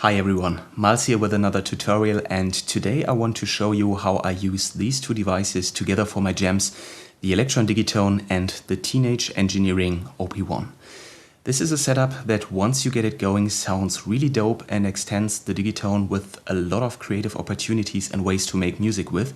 Hi everyone, Miles here with another tutorial, and today I want to show you how I use these two devices together for my jams, the Elektron Digitone and the Teenage Engineering OP-1. This is a setup that once you get it going sounds really dope and extends the Digitone with a lot of creative opportunities and ways to make music with.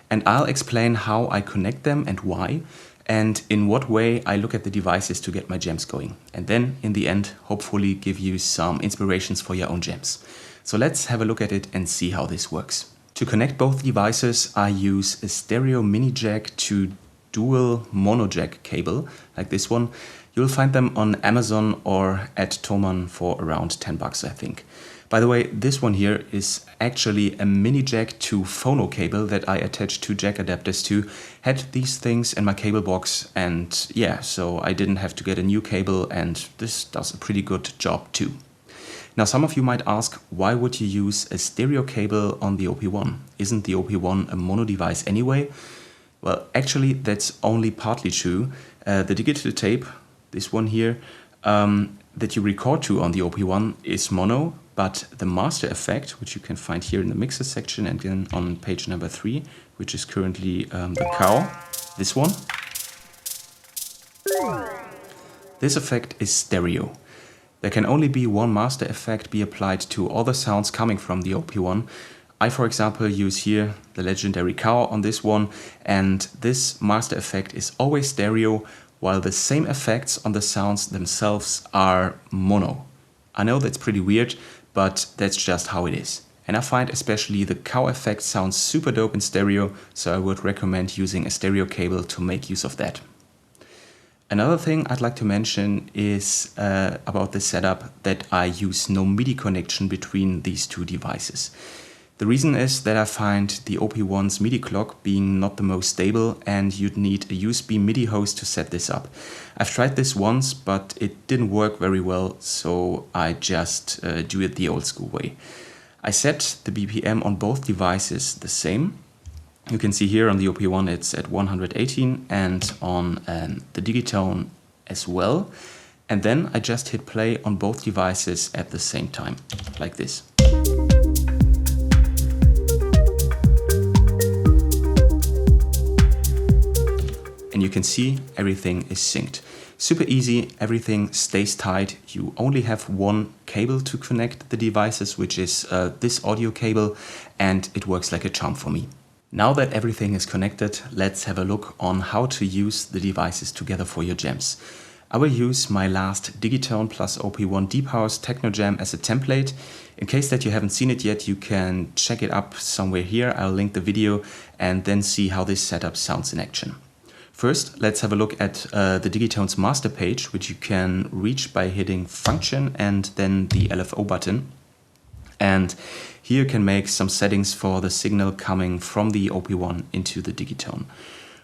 And I'll explain how I connect them and why, and in what way I look at the devices to get my jams going. And then, in the end, hopefully give you some inspirations for your own jams. So let's have a look at it and see how this works. To connect both devices, I use a stereo mini jack to dual mono jack cable, like this one. You'll find them on Amazon or at Thomann for around 10 bucks, I think. By the way, this one here is actually a mini jack to phono cable that I attached two jack adapters to. Had these things in my cable box, and yeah, so I didn't have to get a new cable, and this does a pretty good job too. Now some of you might ask, why would you use a stereo cable on the OP-1? Isn't the OP-1 a mono device anyway? Well, actually that's only partly true. The digital tape, this one here, that you record to on the OP-1 is mono, but the master effect, which you can find here in the mixer section and then on page number 3, which is currently the cow, this one. This effect is stereo. There can only be one master effect be applied to all the sounds coming from the OP-1. I, for example, use here the legendary cow on this one, and this master effect is always stereo, while the same effects on the sounds themselves are mono. I know that's pretty weird, but that's just how it is. And I find especially the cow effect sounds super dope in stereo, so I would recommend using a stereo cable to make use of that. Another thing I'd like to mention is about this setup, that I use no MIDI connection between these two devices. The reason is that I find the OP-1's MIDI clock being not the most stable, and you'd need a USB MIDI host to set this up. I've tried this once, but it didn't work very well, so I just do it the old school way. I set the BPM on both devices the same. You can see here on the OP-1 it's at 118 and on the Digitone as well. And then I just hit play on both devices at the same time, like this. And you can see everything is synced. Super easy, everything stays tight. You only have one cable to connect the devices, which is this audio cable, and it works like a charm for me. Now that everything is connected, let's have a look on how to use the devices together for your jams. I will use my last Digitone plus OP-1 Deep House Techno Jam as a template. In case that you haven't seen it yet, you can check it up somewhere here. I'll link the video and then see how this setup sounds in action. First, let's have a look at the Digitone's master page, which you can reach by hitting Function and then the LFO button. And here you can make some settings for the signal coming from the OP-1 into the Digitone.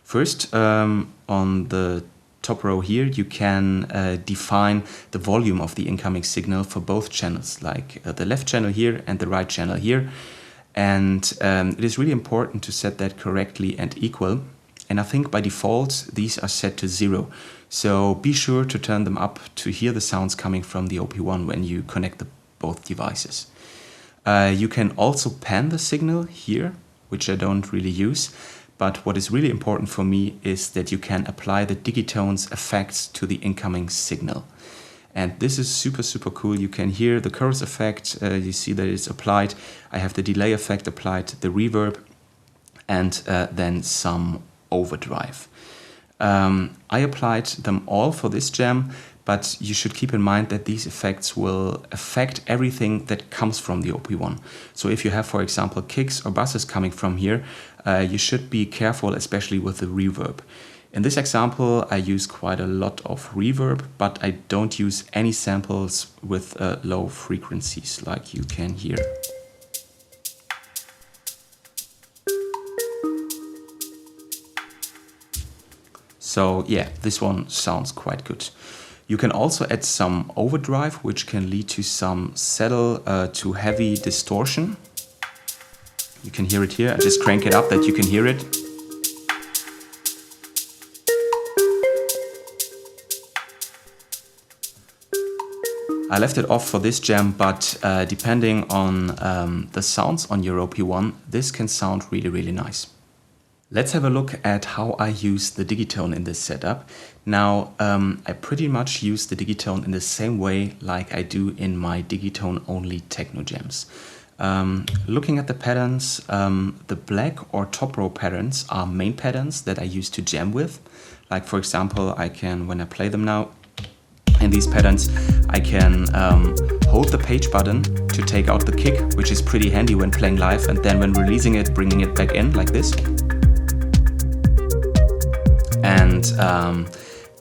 First, on the top row here, you can define the volume of the incoming signal for both channels, like the left channel here and the right channel here. And it is really important to set that correctly and equal. And I think by default, these are set to 0. So be sure to turn them up to hear the sounds coming from the OP-1 when you connect both devices. You can also pan the signal here, which I don't really use. But what is really important for me is that you can apply the Digitone's effects to the incoming signal. And this is super, super cool. You can hear the chorus effect. You see that it's applied. I have the delay effect applied, the reverb, and then some overdrive. I applied them all for this jam, but you should keep in mind that these effects will affect everything that comes from the OP-1. So if you have, for example, kicks or basses coming from here, you should be careful, especially with the reverb. In this example, I use quite a lot of reverb, but I don't use any samples with low frequencies like you can hear. So yeah, this one sounds quite good. You can also add some overdrive, which can lead to some subtle to heavy distortion. You can hear it here. I just crank it up that you can hear it. I left it off for this jam, but depending on the sounds on your OP-1, this can sound really, really nice. Let's have a look at how I use the Digitone in this setup. Now, I pretty much use the Digitone in the same way like I do in my Digitone-only techno jams. Looking at the patterns, the black or top row patterns are main patterns that I use to jam with. Like for example, I can, when I play them now, in these patterns, I can hold the page button to take out the kick, which is pretty handy when playing live, and then when releasing it, bringing it back in like this. And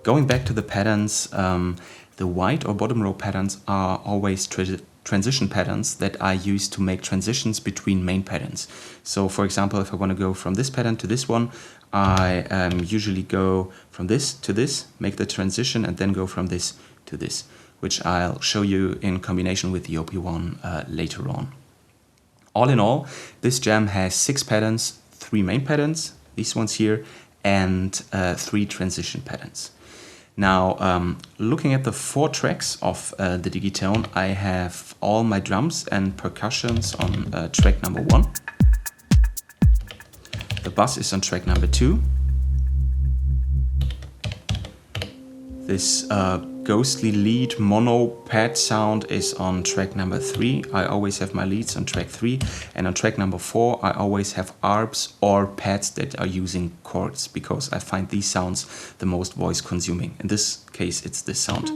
going back to the patterns, the white or bottom row patterns are always transition patterns that I use to make transitions between main patterns. So for example, if I want to go from this pattern to this one, I usually go from this to this, make the transition, and then go from this to this, which I'll show you in combination with the OP-1 later on. All in all, this jam has 6 patterns, 3 main patterns, these ones here, and 3 transition patterns. Now, looking at the 4 tracks of the Digitone, I have all my drums and percussions on track number 1. The bass is on track number 2. This ghostly lead mono pad sound is on track number 3. I always have my leads on track 3. And on track number 4, I always have ARPs or pads that are using chords, because I find these sounds the most voice consuming. In this case, it's this sound.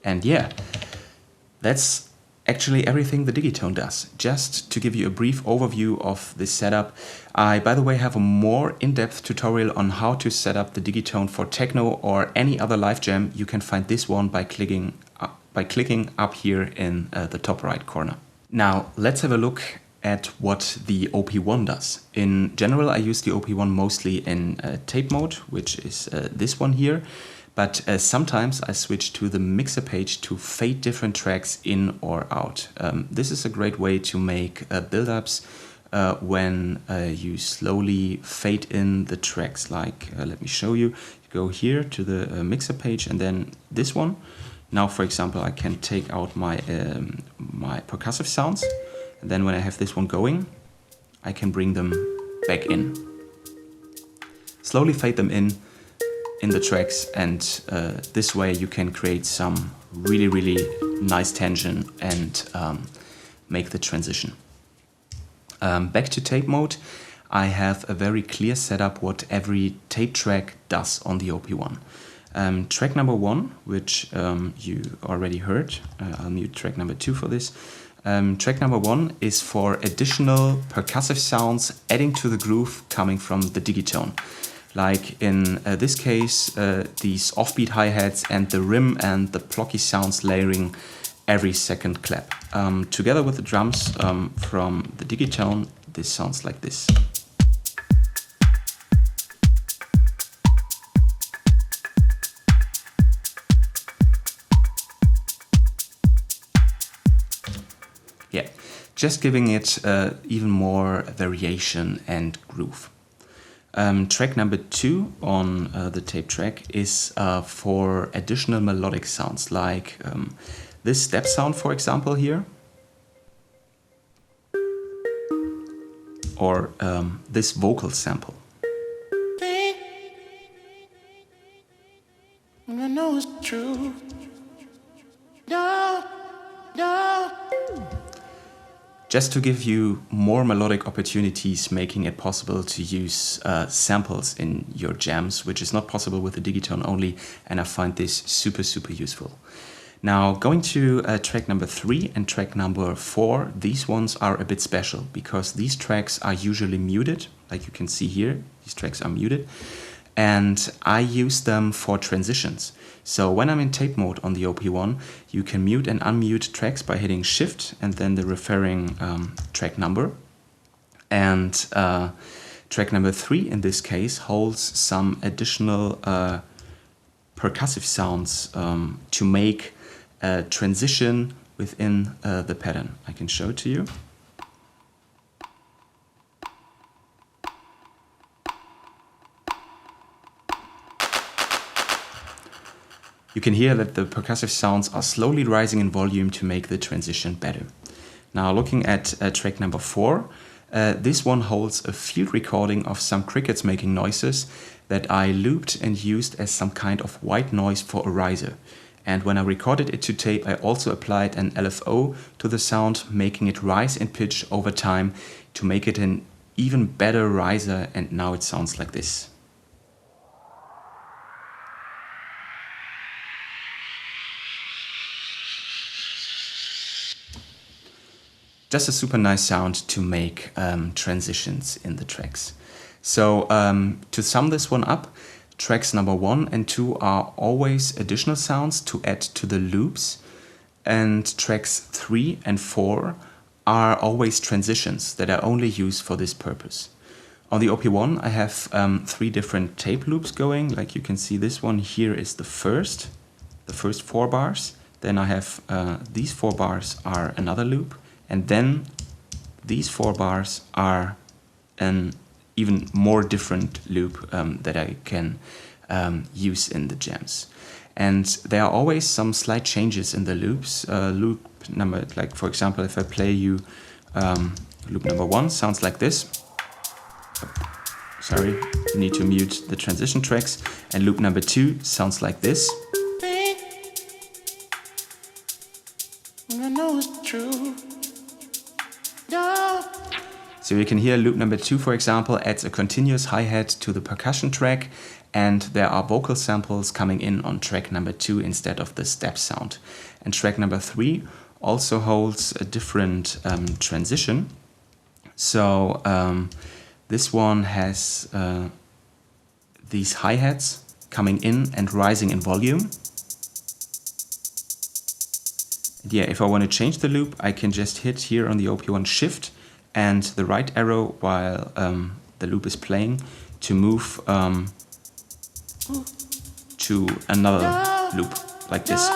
And yeah, that's actually everything the Digitone does. Just to give you a brief overview of this setup, I, by the way, have a more in-depth tutorial on how to set up the Digitone for techno or any other live jam. You can find this one by clicking up here in the top right corner. Now, let's have a look at what the OP-1 does. In general, I use the OP-1 mostly in tape mode, which is this one here. But sometimes I switch to the mixer page to fade different tracks in or out. This is a great way to make build-ups when you slowly fade in the tracks. Like, let me show you. You go here to the mixer page and then this one. Now, for example, I can take out my, my percussive sounds. And then when I have this one going, I can bring them back in. Slowly fade them in the tracks, and this way you can create some really, really nice tension and make the transition. Back to tape mode, I have a very clear setup what every tape track does on the OP-1. Track number 1, which you already heard, I'll mute track number 2 for this. Track number 1 is for additional percussive sounds adding to the groove coming from the Digitone. Like in this case, these offbeat hi-hats and the rim and the plocky sounds layering every second clap. Together with the drums from the Digitone, this sounds like this. Yeah, just giving it even more variation and groove. Track number 2 on the tape track is for additional melodic sounds, like this step sound, for example, here, or this vocal sample. I know it's true. No. Just to give you more melodic opportunities, making it possible to use samples in your jams, which is not possible with the Digitone only, and I find this super, super useful. Now, going to track number 3 and track number 4, these ones are a bit special because these tracks are usually muted, like you can see here, these tracks are muted, and I use them for transitions. So when I'm in tape mode on the OP-1, you can mute and unmute tracks by hitting Shift and then the referring track number. And track number 3 in this case holds some additional percussive sounds to make a transition within the pattern. I can show it to you. You can hear that the percussive sounds are slowly rising in volume to make the transition better. Now looking at track number 4, this one holds a field recording of some crickets making noises that I looped and used as some kind of white noise for a riser. And when I recorded it to tape, I also applied an LFO to the sound, making it rise in pitch over time to make it an even better riser, and now it sounds like this. Just a super nice sound to make transitions in the tracks. So to sum this one up, tracks number 1 and 2 are always additional sounds to add to the loops, and tracks 3 and 4 are always transitions that I only use for this purpose. On the OP-1 I have 3 different tape loops going. Like you can see, this one here is the first 4 bars. Then I have these 4 bars are another loop, and then these 4 bars are an even more different loop that I can use in the jams. And there are always some slight changes in the loops. Loop number, like for example, if I play you loop number 1, sounds like this. Sorry, you need to mute the transition tracks. And loop number 2 sounds like this. I know it's true. No. So you can hear loop number 2, for example, adds a continuous hi-hat to the percussion track, and there are vocal samples coming in on track number 2 instead of the step sound. And track number 3 also holds a different transition. So this one has these hi-hats coming in and rising in volume. And yeah, if I want to change the loop, I can just hit here on the OP-1 shift and the right arrow while the loop is playing to move to another loop like this.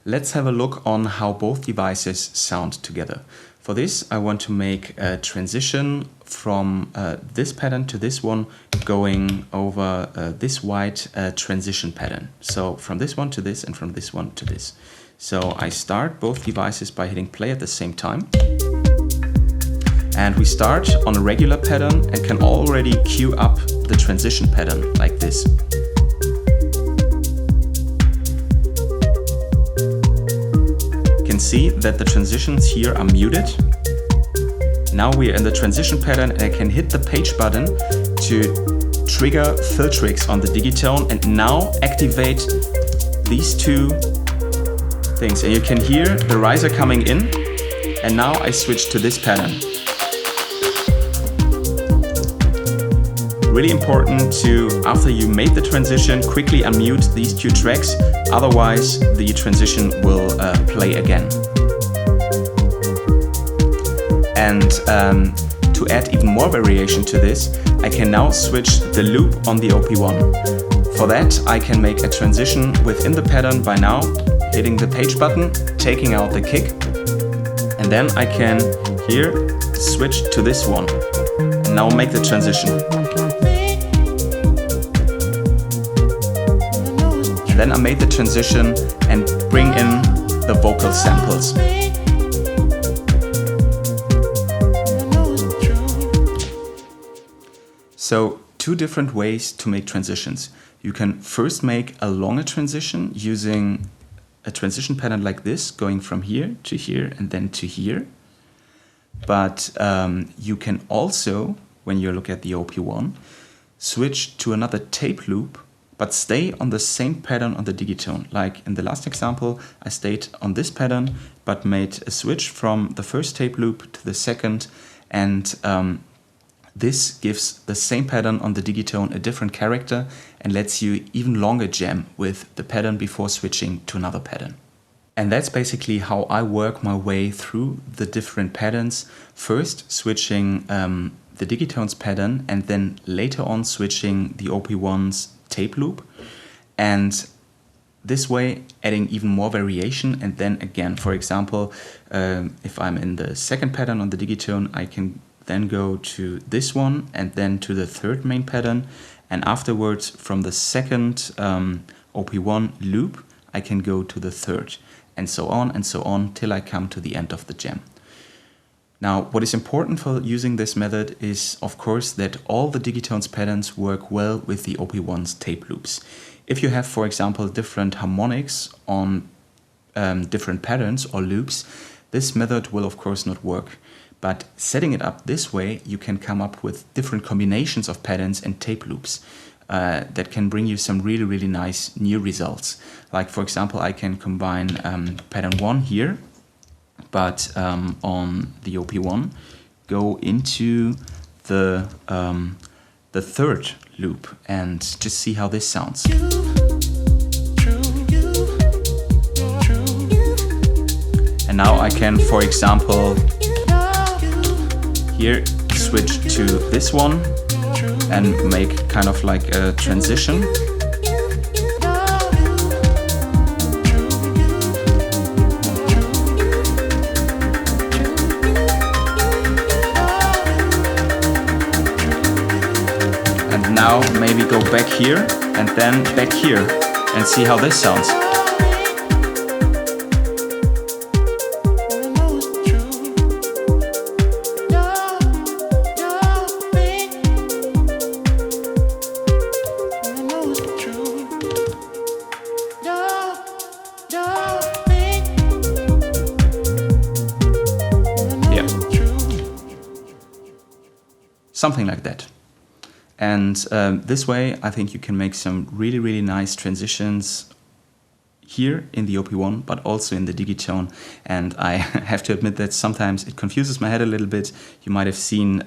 Let's have a look on how both devices sound together. For this, I want to make a transition from this pattern to this one, going over this white transition pattern. So from this one to this, and from this one to this. So I start both devices by hitting play at the same time. And we start on a regular pattern and can already cue up the transition pattern like this. You can see that the transitions here are muted. Now we are in the transition pattern, and I can hit the page button to trigger filtrix on the Digitone and now activate these 2 things. And you can hear the riser coming in, and now I switch to this pattern. Really important to, after you made the transition, quickly unmute these 2 tracks, otherwise the transition will play again. And to add even more variation to this, I can now switch the loop on the OP-1. For that, I can make a transition within the pattern by now hitting the page button, taking out the kick, and then I can here switch to this one and now make the transition. Then I made the transition and bring in the vocal samples. So 2 different ways to make transitions. You can first make a longer transition using a transition pattern like this, going from here to here and then to here. But you can also, when you look at the OP-1, switch to another tape loop but stay on the same pattern on the Digitone. Like in the last example, I stayed on this pattern, but made a switch from the first tape loop to the second, and this gives the same pattern on the Digitone a different character and lets you even longer jam with the pattern before switching to another pattern. And that's basically how I work my way through the different patterns. First switching the Digitone's pattern, and then later on switching the OP-1's tape loop, and this way adding even more variation. And then again, for example, if I'm in the second pattern on the Digitone, I can then go to this one, and then to the third main pattern. And afterwards, from the second OP-1 loop, I can go to the third, and so on till I come to the end of the jam. Now, what is important for using this method is, of course, that all the Digitone's patterns work well with the OP-1's tape loops. If you have, for example, different harmonics on different patterns or loops, this method will of course not work. But setting it up this way, you can come up with different combinations of patterns and tape loops that can bring you some really, really nice new results. Like, for example, I can combine pattern 1 here, but on the OP-1, go into the third loop and just see how this sounds. And now I can, for example, here switch to this one and make kind of like a transition. And now maybe go back here and then back here and see how this sounds. Something like that. And this way, I think you can make some really, really nice transitions here in the OP-1, but also in the Digitone. And I have to admit that sometimes it confuses my head a little bit. You might have seen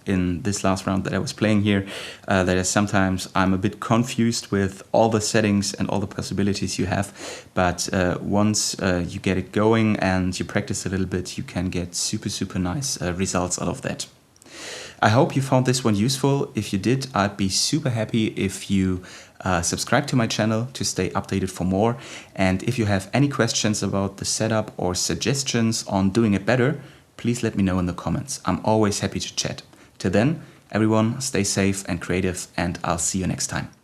in this last round that I was playing here, that sometimes I'm a bit confused with all the settings and all the possibilities you have. But once you get it going and you practice a little bit, you can get super, super nice results out of that. I hope you found this one useful. If you did, I'd be super happy if you subscribe to my channel to stay updated for more. And if you have any questions about the setup or suggestions on doing it better, please let me know in the comments. I'm always happy to chat. Till then, everyone, stay safe and creative, and I'll see you next time.